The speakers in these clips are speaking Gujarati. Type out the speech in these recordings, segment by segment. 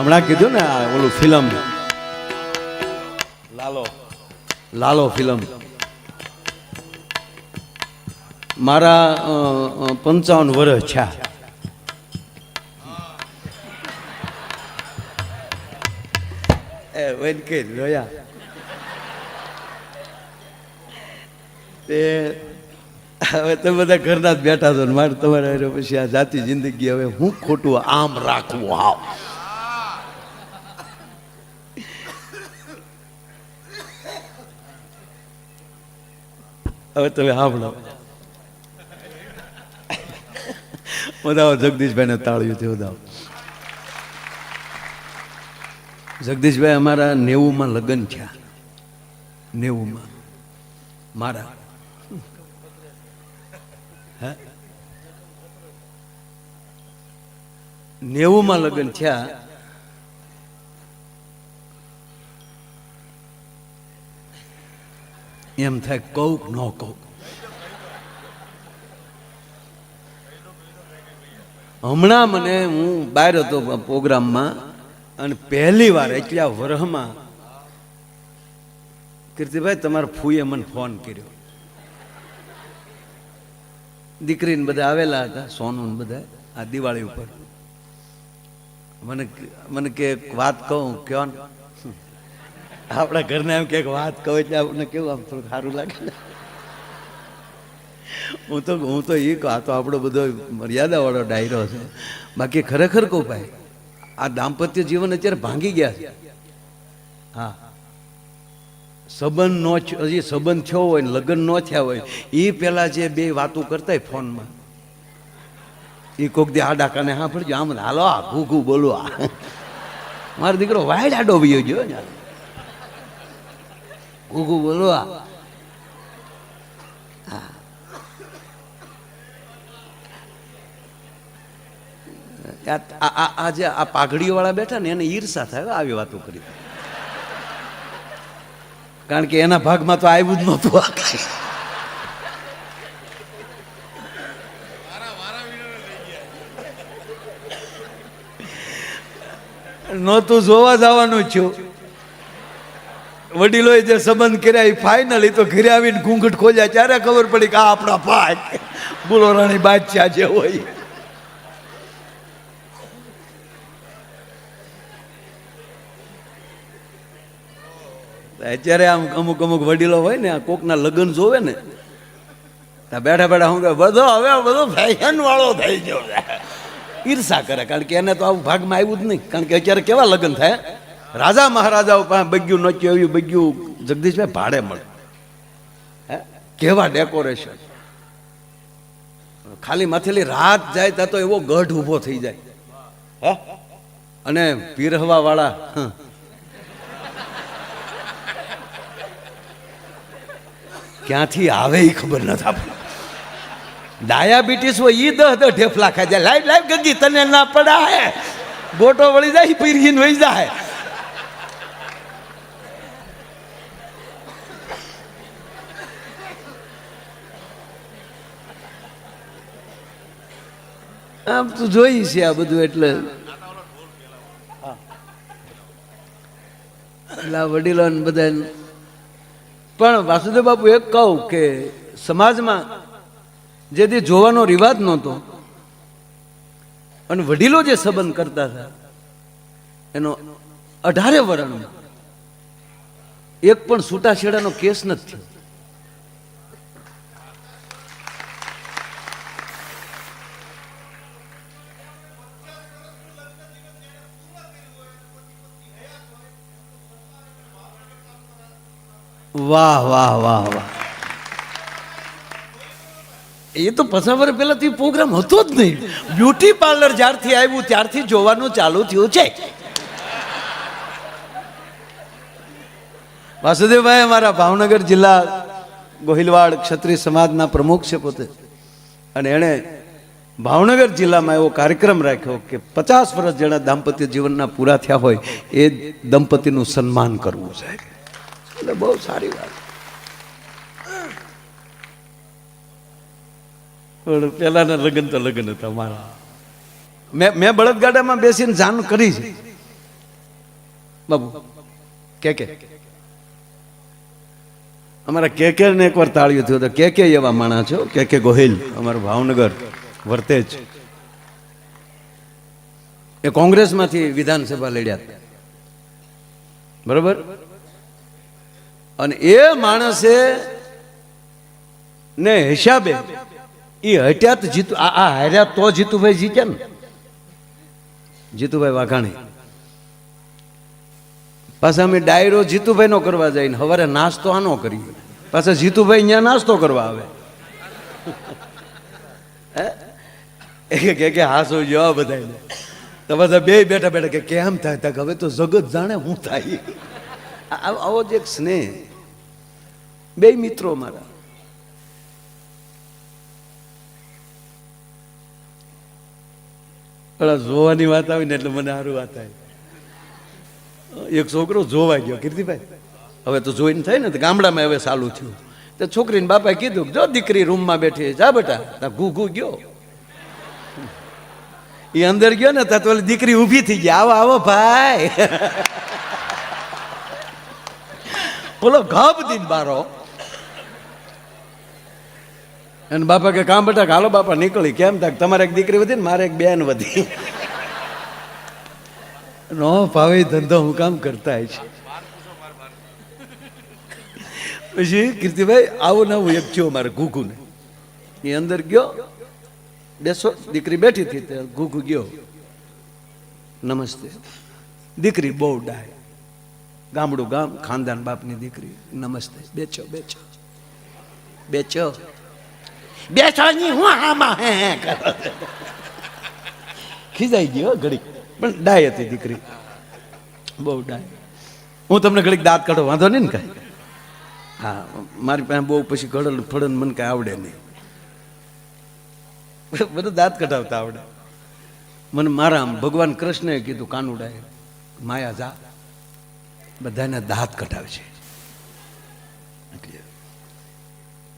હમણાં કીધું ને આ ઓલું ફિલ્મ લાલો ફિલ્મ મારા 55 વર્ષ થયા. એ વેનકે જોયા તે હવે તમે બધા ઘરના જ બેઠા છો ને મારે તમારે પછી આ જાતિ જિંદગી હવે હું ખોટું આમ રાખવું આવ હવે તમે સાંભળો વધાવો જગદીશભાઈને તાળ્યું છે વધાવો. જગદીશભાઈ અમારા 90માં લગ્ન થયા. 90માં મારા 90માં લગ્ન થયા. એમ થાય કઉક ન કઉક. હમણાં મને હું બહાર હતો પ્રોગ્રામમાં અને પહેલી વાર એટલા વર્ષમાં કીર્તિભાઈ તમારા ફૂઈએ મને ફોન કર્યો. દીકરીને બધા આવેલા હતા, સોનું બધા આ દિવાળી ઉપર. મને કે વાત કહું કયો ને આપણા ઘરના એમ કે વાત કહો એટલે આપણને કેવું આમ થોડું સારું લાગે. હું તો એ કહું આ તો આપણો બધો મર્યાદાવાળો ડાયરો છે. બાકી ખરેખર કહું ભાઈ આ દાંપત્ય જીવન અત્યારે ભાંગી ગયા છે. હા સંબંધ નો હજી સંબંધ થયો હોય ને લગ્ન ન થયા હોય એ પેલા જે બે વાતો કરતા હોય ફોનમાં એ કોક દે આડા કાને હા પડજો આમ હાલો આ ઘૂઘું બોલવા મારો દીકરો વાયડ આડો વયો ગયો ને ઘૂઘું બોલવા. આજે આ પાઘડીઓ વાળા બેઠા ને એને ઈર્ષા થાય આવી વાતો કરી. કારણ કે એના ભાગમાં તો આવ્યું જ નહોતું. નહોતું જોવા જવાનું છું. વડીલોએ જે સંબંધ કર્યા એ ફાઇનલી તો ઘરે આવીને ઘૂંઘટ ખોલ્યા ત્યારે ખબર પડી કે આ આપણા ભાઈ બોલો રાણી બાદશાહ જે હોય. અત્યારે આમ અમુક વડીલો હોય ને આ કોકના લગ્ન જોવે ને બેઠા બેઠા હું બધો હવે બધો ફેશન વાળો થઈ ગયો. ઈર્ષા કરે કારણ કે એને તો આવું ભાગમાં આવ્યું જ નહીં. કારણ કે અત્યારે કેવા લગ્ન થાય રાજા મહારાજાઓ પાસે બગ્યું નચ્યું આવ્યું બગ્યું જગદીશભાઈ ભાડે મળે. હે કેવા ડેકોરેશન ખાલી માથેલી રાત જાય ત્યાં તો એવો ગઢ ઊભો થઈ જાય. હે અને પીરહવા વાળા ક્યાંથી આવે એ ખબર નથી આપણને. ડાયાબિટીસ હોય એ 10 ઢેફલા ખાઈ જાય. લાઈવ લાઈવ ગગી તને ના પડા હે ગોટો વળી જાય પીરહીને વહી જાય. આમ તું જોઈ છે આ બધું એટલે વડીલો બધા. પણ વાસુદેવ બાપુ એક કહું કે સમાજમાં જેથી જોવાનો રિવાજ નહોતો અને વડીલો જે સંબંધ કરતા હતા એનો 18 વર્ષમાં એક પણ છૂટાછેડાનો કેસ નથી થયો. વાહ વાહ વાહ વાહ. એ તો 50 વર્ષ પહેલાથી પ્રોગ્રામ હતો જ નહીં. બ્યુટી પાર્લર જ્યારથી આવ્યું ત્યારથી જોવાનું ચાલુ થયું છે. વાસુદેવભાઈ અમારા ભાવનગર જિલ્લા ગોહિલવાડ ક્ષત્રિય સમાજના પ્રમુખ છે પોતે. અને એણે ભાવનગર જિલ્લામાં એવો કાર્યક્રમ રાખ્યો કે 50 વર્ષ જેના દાંપત્ય જીવનના પૂરા થયા હોય એ દંપતીનું સન્માન કરવું છે. એટલે બહુ સારી વાત. પેલાના લગ્ન તો લગ્ન હતા મારા. મેં બળદગાડામાં બેસીને જાણ કરી છે બાબુ કે અમારા કે ને એકવાર તાળ્યું થયું તો કે એવા માણસ છો કે ગોહિલ અમારું ભાવનગર વર્તેજ એ કોંગ્રેસમાંથી વિધાનસભા લડ્યા બરોબર અને એ માણસે ને હિસાબે એ હટ્યા તો જીતુ આ હાર્યા તો જીતુભાઈ જીત્યા ને જીતુભાઈ વાઘાણી પાછા અમે ડાયરો જીતુભાઈ નો કરવા જઈને સવારે નાસ્તો આનો કરીએ પાછા જીતુભાઈ અહીંયા નાસ્તો કરવા આવે કે હાસો જવા બધાને તો બધા બે બેઠા બેઠા કે કેમ થાય હવે તો જગત જાણે હું થાય આવો જ એક સ્નેહ બે મિત્રો મારા જોવાની વાત આવી ને એટલે મને સારું વાત થાય એક છોકરો જોવા ગયો કીર્તિભાઈ હવે તો જોઈને થાય ને તો ગામડામાં હવે ચાલુ થયું તો છોકરીને બાપાએ કીધું જો દીકરી રૂમમાં બેઠી જા બેટા ઘૂ ગયો એ અંદર ગયો ને તો દીકરી ઊભી થઈ ગઈ આવો આવો ભાઈ બોલો ઘાબ દીન બારો અને બાપા કે કામ બેટા હાલો બાપા નીકળી કેમ થાય તમારે એક દીકરી વધી ને મારે એક બેન વધી નો ભાવે ધંધો હું કામ કરતા છે પછી કીર્તિભાઈ આવું નવું એક થયો મારે ઘૂઘુ ને એ અંદર ગયો બેસો દીકરી બેઠી હતી ઘૂઘુ ગયો નમસ્તે દીકરી બહુ ડાય ગામડું ગામ ખાનદાન બાપની દીકરી નમસ્તે બેચો બેચો બેચો બેસવાની હું આમાં હે ખીજાઈ ગયો ઘડીક પણ ડાય હતી દીકરી બહુ ડાય હું તમને ઘડીક દાંત કાઢો વાંધો નહીં ને કાંઈ હા મારી પાસે બહુ પછી ગળલ ફળન મને કાંઈ આવડે નહીં બધું દાંત કઢાવતા આવડે મને મારા ભગવાન કૃષ્ણએ કીધું કાનુડાએ માયા જા બધાને દાંત કઢાવે છે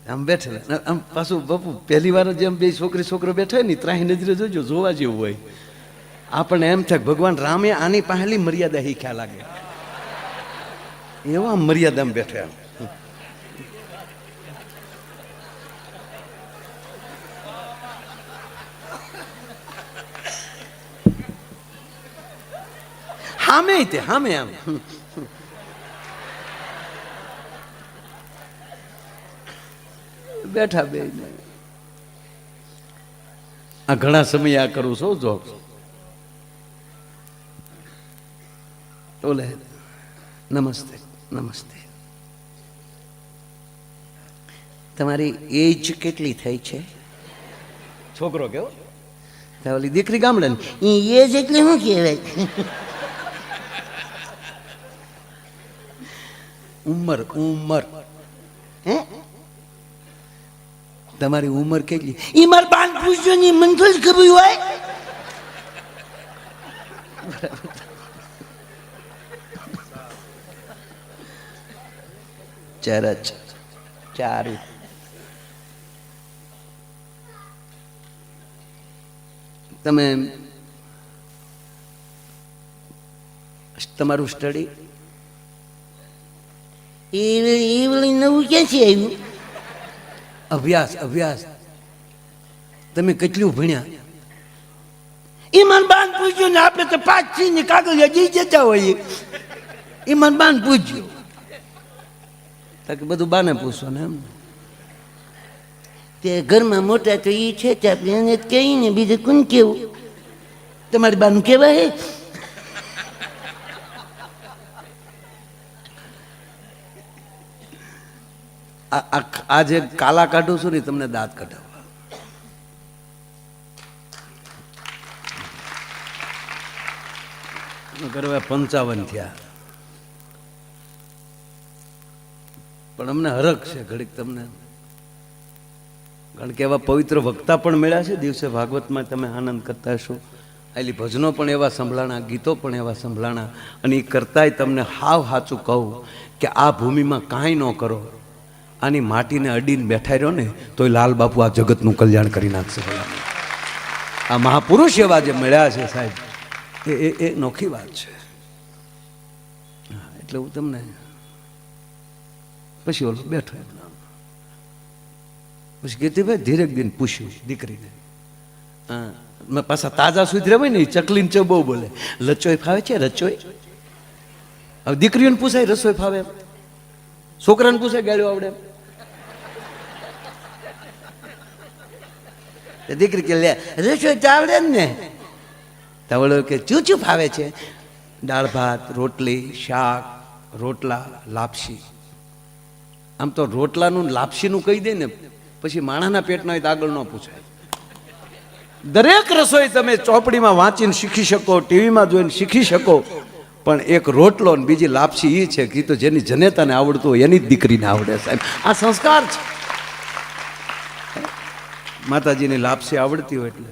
આમ બેઠેલા આમ પાછું બાપુ પહેલી વાર જેમ બે છોકરો બેઠો હોય ને ત્રાહી નજરે જોજો જોવા જેવું હોય આપણને એમ થાય ભગવાન રામે આની પહેલી મર્યાદા શીખ્યા લાગે એવા મર્યાદામાં બેઠા હામે તે હામે આમ બેઠા બે આ ઘણા સમય આ કરું છું જો બોલે નમસ્તે નમસ્તે તમારી એજ કેટલી થઈ છે છોકરો કેવો ઓલી દીકરી ગામડાની એજ એટલે શું કહેવાય ઉંમર ઉંમર હે તમારી ઉંમર કેટલી ઈ માર બાન પૂછજો ની મને તો ખબર હોય ચરચ ચારું તમે તમારું સ્ટડી એ નવું ક્યાંથી આવ્યું અભ્યાસ અભ્યાસ તમે કેટલું ભણ્યા ઈમાન બાન પૂછ્યું ને આપણે તો 5 ની કાગળ જઈ જતા હોઈએ ઈમાન બાન પૂછ્યું તાકે બધું બાને પૂછો ને એમ તે ઘરમાં મોટા તો ઈ છે તે આપણે એને કહીને બીજું કોણ કેવું તમારી બાનું કહેવાય આ જે કાલા કાઢું છું ને તમને દાંત કઢાવવા 55 થયા પણ અમને હરખ છે ઘડીક તમને કારણ કે એવા પવિત્ર વક્તા પણ મળ્યા છે દિવસે ભાગવતમાં તમે આનંદ કરતા હશો આટલી ભજનો પણ એવા સંભળાણા ગીતો પણ એવા સંભળાણા અને એ કરતાંય તમને હાવ સાચું કહું કે આ ભૂમિમાં કાંઈ ન કરો આની માટીને અડીને બેઠા રહ્યો ને તોય લાલ બાપુ આ જગતનું કલ્યાણ કરી નાખશે આ મહાપુરુષ એવા જે મળ્યા છે સાહેબ એ નોખી વાત છે એટલે હું તમને પછી ઓલો બેઠો પછી કીર્તિભાઈ ધીરે દિન પૂછ્યું દીકરીને, મેં પાછા તાજા સુધરે હોય ને એ ચકલીને ચો બહુ બોલે, લચોય ફાવે છે રચોય? હવે દીકરીઓને પૂછાય રસોઈ ફાવે એમ? છોકરાને પૂછાય ગાળ્યો આવડે એમ? દીકરી કે લે રસોઈ તો આવડે ને. તવળો કે ચૂચું ફાવે છે? દાળ ભાત, રોટલી, શાક, રોટલા, લાપસી. આમ તો રોટલાનું લાપસીનું કહી દે ને પછી માણાના પેટના હોય તો આગળ ન પૂછાય. દરેક રસોઈ તમે ચોપડીમાં વાંચીને શીખી શકો, ટીવીમાં જોઈને શીખી શકો, પણ એક રોટલો ને બીજી લાપસી એ છે કે તો જેની જનેતાને આવડતું હોય એની જ દીકરીને આવડે. સાહેબ આ સંસ્કાર છે. માતાજીની લાપસી આવડતી હોય એટલે